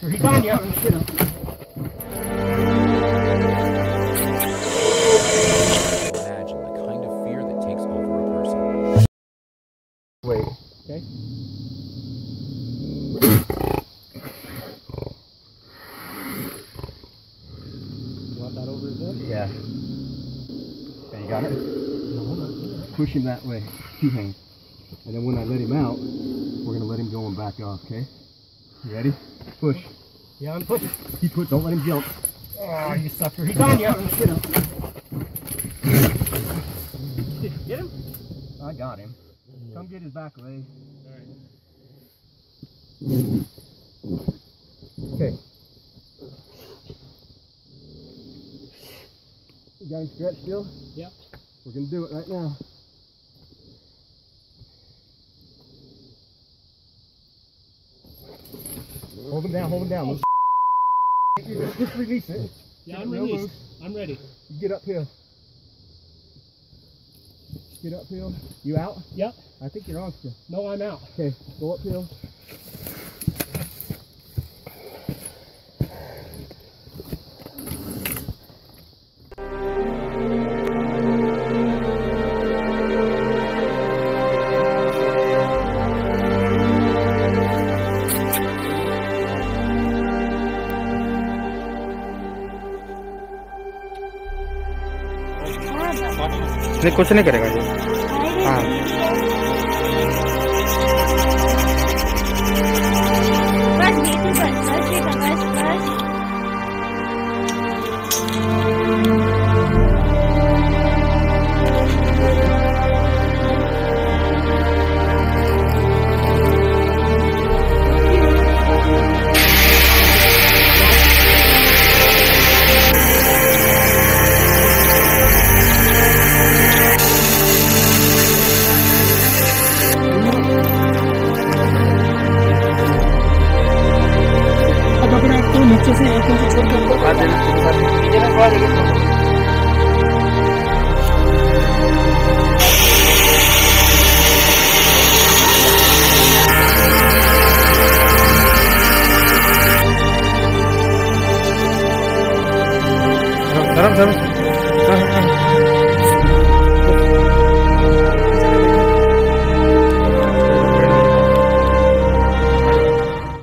He's on you. Get him. Imagine the kind of fear that takes over a person. Wait. Okay. You want that over his head? Yeah. Okay, you got it? No, not push him that way. 2 hands. And then when I let him out, we're going to let him go and back off, okay? You ready? Push. Yeah, I'm pushing. Keep pushing. Don't let him jump. Oh, you sucker. He's on you. Get him. Did you get him? I got him. Come get his back leg. Alright. Okay. You got him stretched still? Yep. We're going to do it right now. Hold him down, hold him down. Just release it. Yeah, I'm released. I'm ready. You get uphill. Get uphill. You out? Yep. I think you're on still. No, I'm out. Okay, go uphill. नहीं कुछ नहीं करेगा ये हाँ नीचे से एक inch छोड़ के उठा देना नीचे में थोड़ा देखिए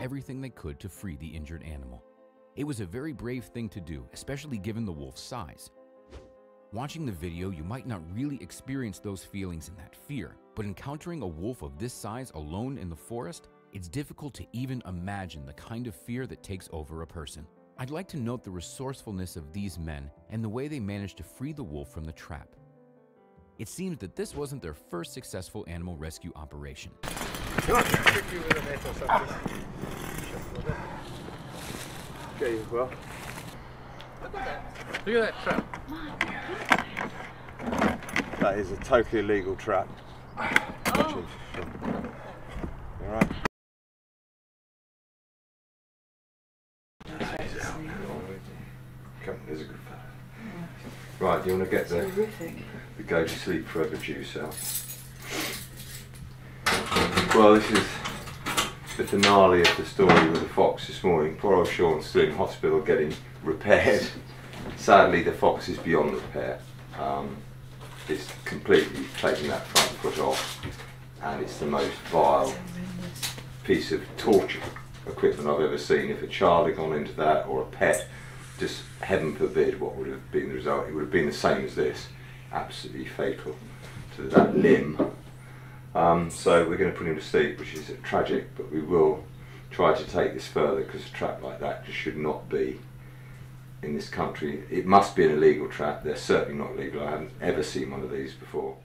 Everything they could to free the injured animal. It was a very brave thing to do, especially given the wolf's size. Watching the video, you might not really experience those feelings and that fear, but encountering a wolf of this size alone in the forest, it's difficult to even imagine the kind of fear that takes over a person. I'd like to note the resourcefulness of these men and the way they managed to free the wolf from the trap. It seems that this wasn't their first successful animal rescue operation. Okay, well. Look at that trap. That is a totally illegal trap. Oh. Alright. Come, there's a good fella. Right, do you want to get the go to sleep forever juice out? Well, this is the finale of the story with the fox this morning. Poor old Sean's still in hospital getting repaired. Sadly, the fox is beyond repair. It's completely taken that front foot off, and it's the most vile piece of torture equipment I've ever seen. If a child had gone into that, or a pet, just heaven forbid what would have been the result. It would have been the same as this, absolutely fatal to that limb. So we're going to put him to sleep, which is tragic, but we will try to take this further, because a trap like that just should not be in this country. It must be an illegal trap. They're certainly not legal. I haven't ever seen one of these before.